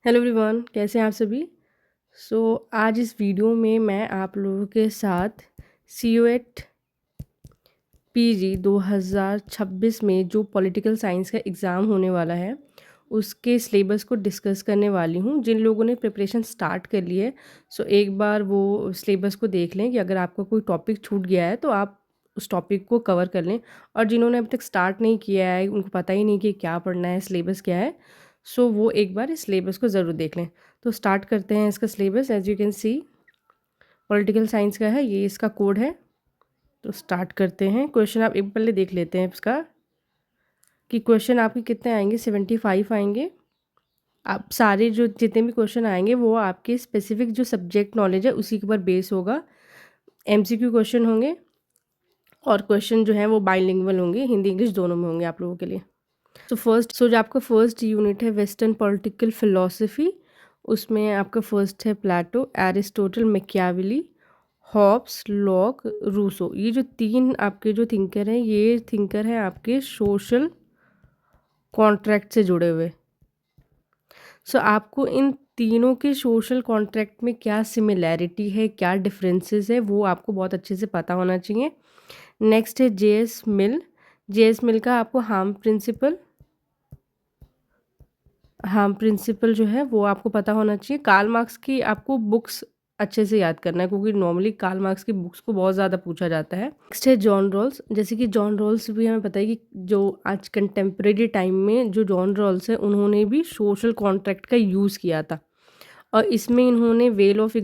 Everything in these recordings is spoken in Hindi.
हेलो एवरीवन, कैसे हैं आप सभी। आज इस वीडियो में मैं आप लोगों के साथ CUET PG 2026 में जो पॉलिटिकल साइंस का एग्ज़ाम होने वाला है उसके सिलेबस को डिस्कस करने वाली हूँ। जिन लोगों ने प्रिपरेशन स्टार्ट कर ली है एक बार वो सिलेबस को देख लें कि अगर आपका कोई टॉपिक छूट गया है तो आप उस टॉपिक को कवर कर लें। और जिन्होंने अभी तक स्टार्ट नहीं किया है, उनको पता ही नहीं कि क्या पढ़ना है, सिलेबस क्या है, वो एक बार इस सिलेबस को ज़रूर देख लें। तो स्टार्ट करते हैं इसका syllabus. As you can see political science का है, ये इसका कोड है। तो स्टार्ट करते हैं। क्वेश्चन आप एक पहले देख लेते हैं इसका कि क्वेश्चन आपके कितने आएंगे। 75 आएंगे। आप सारे जो जितने भी क्वेश्चन आएंगे वो आपके स्पेसिफिक जो सब्जेक्ट नॉलेज है उसी के ऊपर बेस होगा। MCQ क्वेश्चन होंगे और क्वेश्चन जो है वो बाइलिंगुअल होंगे, हिंदी इंग्लिश दोनों में होंगे आप लोगों के लिए। जो आपका फर्स्ट यूनिट है वेस्टर्न पॉलिटिकल फिलोसफी, उसमें आपका फर्स्ट है Plato, Aristotle, Machiavelli, Hobbes, Locke, Rousseau. ये जो तीन आपके जो थिंकर हैं, ये थिंकर हैं आपके सोशल कॉन्ट्रैक्ट से जुड़े हुए। आपको इन तीनों के सोशल कॉन्ट्रैक्ट में क्या सिमिलैरिटी है, क्या डिफरेंसेस है, वो आपको बहुत अच्छे से पता होना चाहिए। नेक्स्ट है JS मिल का आपको हार्म प्रिंसिपल जो है वो आपको पता होना चाहिए। कार्ल मार्क्स की आपको बुक्स अच्छे से याद करना है क्योंकि नॉर्मली कार्ल मार्क्स की बुक्स को बहुत ज़्यादा पूछा जाता है। नेक्स्ट है जॉन रॉल्स। जैसे कि जॉन रॉल्स भी हमें पता है कि जो आज कंटेम्प्रेरी टाइम में जो जॉन रॉल्स है उन्होंने भी सोशल कॉन्ट्रैक्ट का यूज़ किया था और इसमें इन्होंने वेल ऑफ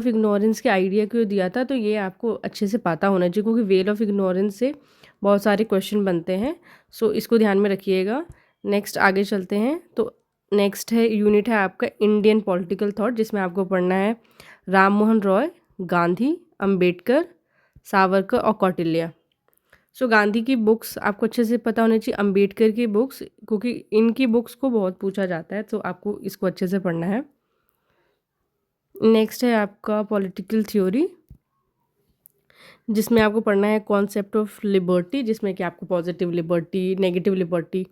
इग्नोरेंस के आइडिया क्यों दिया था, तो ये आपको अच्छे से पता होना चाहिए क्योंकि वेल ऑफ इग्नोरेंस से बहुत सारे क्वेश्चन बनते हैं। इसको ध्यान में रखिएगा। नेक्स्ट आगे चलते हैं। तो नेक्स्ट है यूनिट है आपका इंडियन पॉलिटिकल थॉट, जिसमें आपको पढ़ना है राम मोहन रॉय, गांधी, अंबेडकर, सावरकर और कौटिल्य। गांधी की बुक्स आपको अच्छे से पता होनी चाहिए, अंबेडकर की बुक्स, क्योंकि इनकी बुक्स को बहुत पूछा जाता है, तो आपको इसको अच्छे से पढ़ना है। नेक्स्ट है आपका पॉलिटिकल थ्योरी, जिसमें आपको पढ़ना है कॉन्सेप्ट ऑफ लिबर्टी, जिसमें कि आपको पॉजिटिव लिबर्टी, नेगेटिव लिबर्टी,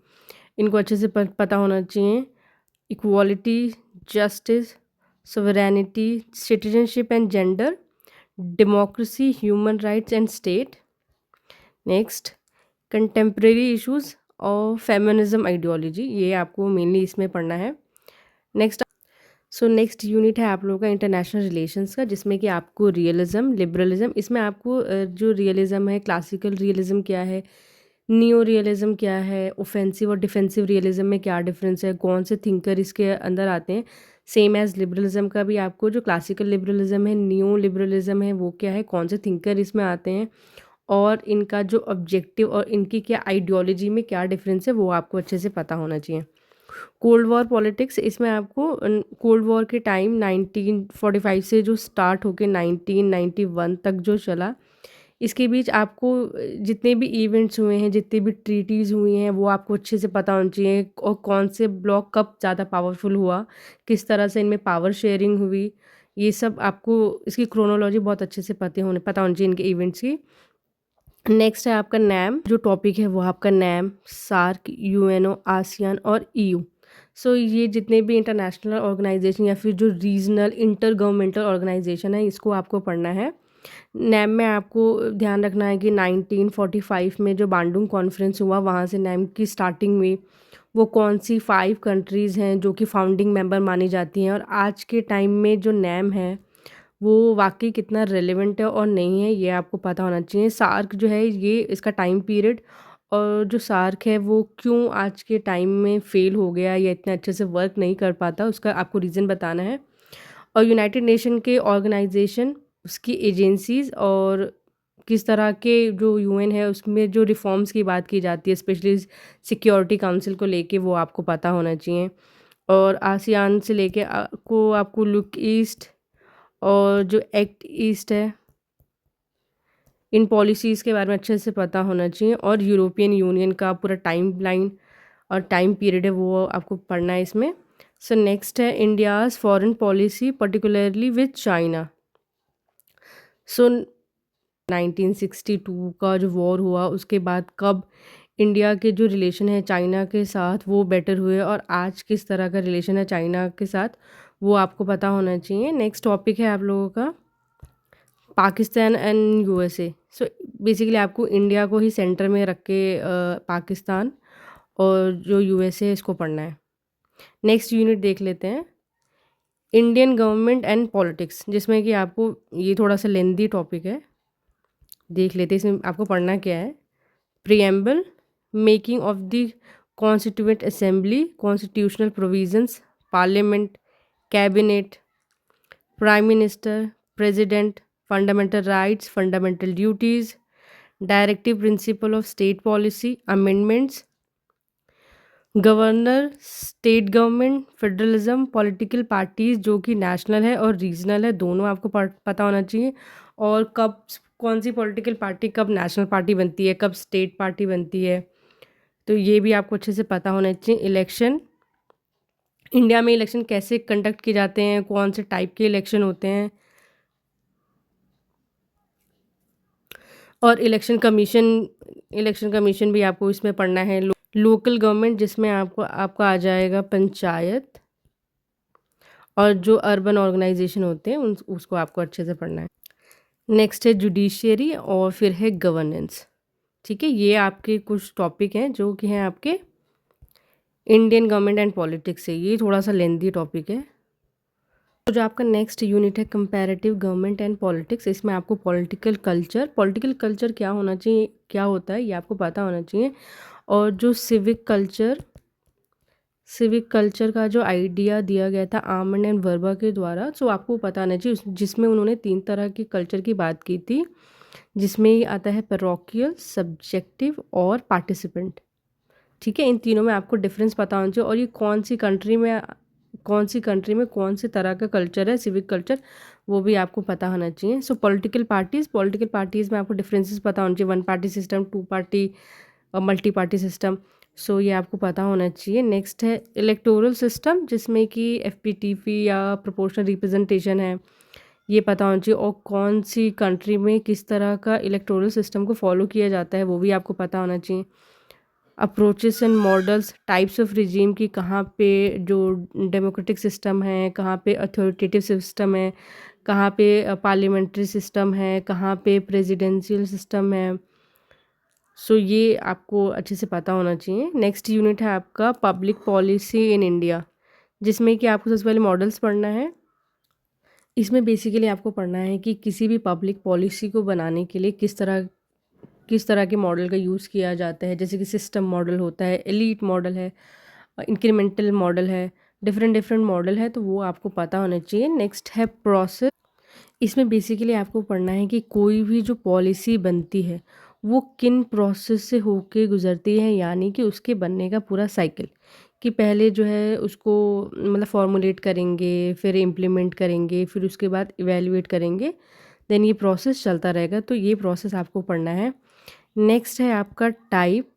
इनको अच्छे से पता होना चाहिए। Equality, justice, sovereignty, citizenship and gender, democracy, human rights and state. Next contemporary issues और फेमिनिज्म आइडियोलॉजी, ये आपको मेनली इसमें पढ़ना है। नेक्स्ट यूनिट है आप लोगों का इंटरनेशनल रिलेशंस का, जिसमें कि आपको रियलिज्म, लिबरलिज्म, इसमें आपको जो रियलिज्म है, क्लासिकल रियलिज्म क्या है, नियो रियलिज्म क्या है, ऑफेंसिव और डिफेंसिव रियलिज्म में क्या डिफरेंस है, कौन से थिंकर इसके अंदर आते हैं। सेम एज लिबरलिज्म का भी आपको जो क्लासिकल लिबरलिज्म है, नियो लिबरलिज्म है, वो क्या है, कौन से थिंकर इसमें आते हैं और इनका जो ऑब्जेक्टिव और इनकी क्या आइडियोलॉजी में क्या डिफरेंस है, वो आपको अच्छे से पता होना चाहिए। कोल्ड वॉर पॉलिटिक्स, इसमें आपको कोल्ड वॉर के टाइम 1945 से जो स्टार्ट होके 1991 तक जो चला, इसके बीच आपको जितने भी इवेंट्स हुए हैं, जितने भी ट्रीटीज़ हुई हैं, वो आपको अच्छे से पता होना चाहिए और कौन से ब्लॉक कब ज़्यादा पावरफुल हुआ, किस तरह से इनमें पावर शेयरिंग हुई, ये सब आपको इसकी क्रोनोलॉजी बहुत अच्छे से पता होनी चाहिए इनके इवेंट्स की। नेक्स्ट है आपका नैम, जो टॉपिक है वो आपका नैम, सार्क, UNO, आसियान और EU। ये जितने भी इंटरनेशनल ऑर्गेनाइजेशन या फिर जो रीजनल इंटर गवर्नमेंटल ऑर्गेनाइजेशन है, इसको आपको पढ़ना है। नैम में आपको ध्यान रखना है कि 1945 में जो बांडुंग कॉन्फ्रेंस हुआ, वहाँ से नैम की स्टार्टिंग हुई। वो कौन सी 5 कंट्रीज़ हैं जो कि फाउंडिंग मेंबर मानी जाती हैं और आज के टाइम में जो नैम है वो वाकई कितना रेलेवेंट है और नहीं है, ये आपको पता होना चाहिए। सार्क जो है, ये इसका टाइम पीरियड और जो सार्क है वो क्यों आज के टाइम में फ़ेल हो गया या इतने अच्छे से वर्क नहीं कर पाता, उसका आपको रीज़न बताना है। और यूनाइटेड नेशन के ऑर्गेनाइजेशन, उसकी एजेंसीज़ और किस तरह के जो UN है उसमें जो रिफॉर्म्स की बात की जाती है, स्पेशली सिक्योरिटी काउंसिल को लेके, वो आपको पता होना चाहिए। और आसियान से लेके आपको लुक ईस्ट और जो एक्ट ईस्ट है, इन पॉलिसीज़ के बारे में अच्छे से पता होना चाहिए। और यूरोपियन यूनियन का पूरा टाइम लाइन और टाइम पीरियड है वो आपको पढ़ना है इसमें। नेक्स्ट है India's foreign policy particularly with China. 1962 का जो वॉर हुआ उसके बाद कब इंडिया के जो रिलेशन है चाइना के साथ वो बेटर हुए और आज किस तरह का रिलेशन है चाइना के साथ वो आपको पता होना चाहिए। नेक्स्ट टॉपिक है आप लोगों का Pakistan and USA. So basically आपको इंडिया को ही सेंटर में रख के पाकिस्तान और जो यूएसए है इसको पढ़ना है। नेक्स्ट यूनिट देख लेते हैं इंडियन गवर्नमेंट एंड पॉलिटिक्स, जिसमें कि आपको ये थोड़ा सा लेंदी टॉपिक है, देख लेते हैं इसमें आपको पढ़ना क्या है। Preamble, making of the constituent assembly, constitutional provisions, parliament, cabinet, prime minister, president, fundamental rights, fundamental duties, directive principle of state policy, amendments, governor, state government, federalism, political parties जो कि नेशनल है और रीजनल है, दोनों आपको पता होना चाहिए। और कब कौन सी पॉलिटिकल पार्टी कब नेशनल पार्टी बनती है, कब स्टेट पार्टी बनती है, तो ये भी आपको अच्छे से पता होना चाहिए। इलेक्शन, इंडिया में इलेक्शन कैसे कंडक्ट किए जाते हैं, कौन से टाइप के इलेक्शन होते हैं, और इलेक्शन कमीशन भी आपको इसमें पढ़ना है। लोकल गवर्नमेंट, जिसमें आपका आ जाएगा पंचायत, और जो अर्बन ऑर्गेनाइजेशन होते हैं उसको आपको अच्छे से पढ़ना है। नेक्स्ट है जुडिशियरी और फिर है गवर्नेंस। ठीक है, ये आपके कुछ टॉपिक हैं जो कि हैं आपके इंडियन गवर्नमेंट एंड पॉलिटिक्स से। ये थोड़ा सा लेंदी टॉपिक है। तो जो आपका नेक्स्ट यूनिट है कंपैरेटिव गवर्नमेंट एंड पॉलिटिक्स, इसमें आपको पॉलिटिकल कल्चर क्या होना चाहिए, क्या होता है, ये आपको पता होना चाहिए। और जो सिविक कल्चर का जो आइडिया दिया गया था आमंड एंड वर्बा के द्वारा, सो आपको पता होना चाहिए, जिसमें उन्होंने 3 तरह के कल्चर की बात की थी, जिसमें आता है पैरोकियल, सब्जेक्टिव और पार्टिसिपेंट। ठीक है, इन तीनों में आपको डिफरेंस पता होना चाहिए। और ये कौन सी कंट्री में कौन से तरह का कल्चर है सिविक कल्चर, वो भी आपको पता होना चाहिए। सो पॉलिटिकल पार्टीज़ में आपको डिफरेंसेस पता होना चाहिए, 1 पार्टी सिस्टम, 2 पार्टी और मल्टी पार्टी सिस्टम। सो ये आपको पता होना चाहिए। नेक्स्ट है इलेक्टोरल सिस्टम, जिसमें कि एफपीटीपी या प्रोपोर्शनल रिप्रेजेंटेशन है, ये पता होना चाहिए। और कौन सी कंट्री में किस तरह का इलेक्टोरल सिस्टम को फॉलो किया जाता है वो भी आपको पता होना चाहिए। Approaches and models, types of regime की कहाँ पे जो डेमोक्रेटिक सिस्टम है, कहाँ पे अथॉरिटेटिव सिस्टम है, कहाँ पे पार्लियामेंट्री सिस्टम है, कहाँ पे प्रेसिडेंशियल सिस्टम है। सो ये आपको अच्छे से पता होना चाहिए। नेक्स्ट यूनिट है आपका पब्लिक पॉलिसी इन इंडिया, जिसमें कि आपको सबसे पहले मॉडल्स पढ़ना है। इसमें बेसिकली आपको पढ़ना है कि किसी भी पब्लिक पॉलिसी को बनाने के लिए किस तरह के मॉडल का यूज़ किया जाता है। जैसे कि सिस्टम मॉडल होता है, एलीट मॉडल है, इंक्रीमेंटल मॉडल है, डिफरेंट मॉडल है, तो वो आपको पता होना चाहिए। नेक्स्ट है प्रोसेस। इसमें बेसिकली आपको पढ़ना है कि कोई भी जो पॉलिसी बनती है वो किन प्रोसेस से होके गुजरती है, यानी कि उसके बनने का पूरा साइकिल, कि पहले जो है उसको मतलब फॉर्मुलेट करेंगे, फिर इम्प्लीमेंट करेंगे, फिर उसके बाद इवेल्युएट करेंगे, देन ये प्रोसेस चलता रहेगा। तो ये प्रोसेस आपको पढ़ना है। नेक्स्ट है आपका टाइप,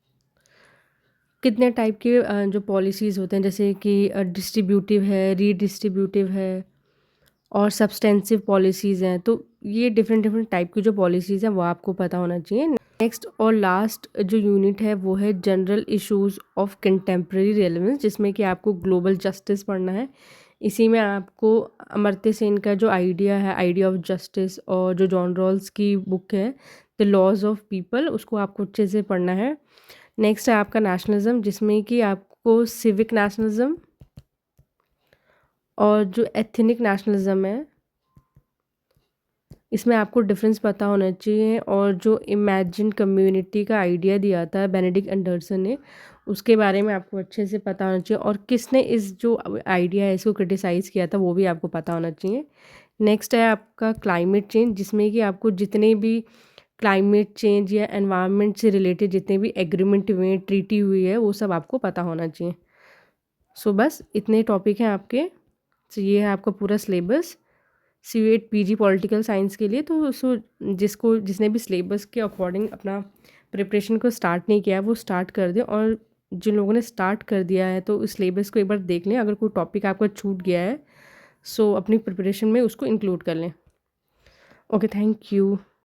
कितने टाइप के जो पॉलिसीज़ होते हैं, जैसे कि डिस्ट्रीब्यूटिव है, रीडिस्ट्रीब्यूटिव है, और सब्सटेंसिव पॉलिसीज़ हैं। तो ये डिफरेंट टाइप की जो पॉलिसीज़ हैं वो आपको पता होना चाहिए। नेक्स्ट और लास्ट जो यूनिट है वो है general issues of contemporary relevance, जिसमें कि आपको ग्लोबल जस्टिस पढ़ना है। इसी में आपको अमर्त्य सेन का जो आइडिया ऑफ जस्टिस, और जो जॉन रॉल्स की बुक है द लॉज ऑफ पीपल, उसको आपको अच्छे से पढ़ना है। नेक्स्ट है आपका नेशनलिज्म, जिसमें कि आपको सिविक नेशनलिज्म और जो एथनिक नेशनलिज्म है इसमें आपको डिफरेंस पता होना चाहिए। और जो इमेजिन कम्युनिटी का आइडिया दिया था बेनेडिक्ट एंडरसन ने, उसके बारे में आपको अच्छे से पता होना चाहिए। और किसने इस जो आइडिया है इसको क्रिटिसाइज़ किया था वो भी आपको पता होना चाहिए। नेक्स्ट है आपका क्लाइमेट चेंज, जिसमें कि आपको जितने भी क्लाइमेट चेंज या एनवायरनमेंट से रिलेटेड जितने भी एग्रीमेंट हुए, ट्रीटी हुई है, वो सब आपको पता होना चाहिए। सो बस इतने टॉपिक हैं आपके। तो ये है आपका पूरा syllabus CUET PG political science के लिए। तो जिसने भी सिलेबस के अकॉर्डिंग अपना प्रिपरेशन को स्टार्ट नहीं किया है वो स्टार्ट कर दें, और जिन लोगों ने स्टार्ट कर दिया है तो इस सिलेबस को एक बार देख लें। अगर कोई टॉपिक आपका छूट गया है सो अपनी प्रिपरेशन में उसको इंक्लूड कर लें। Okay, thank you.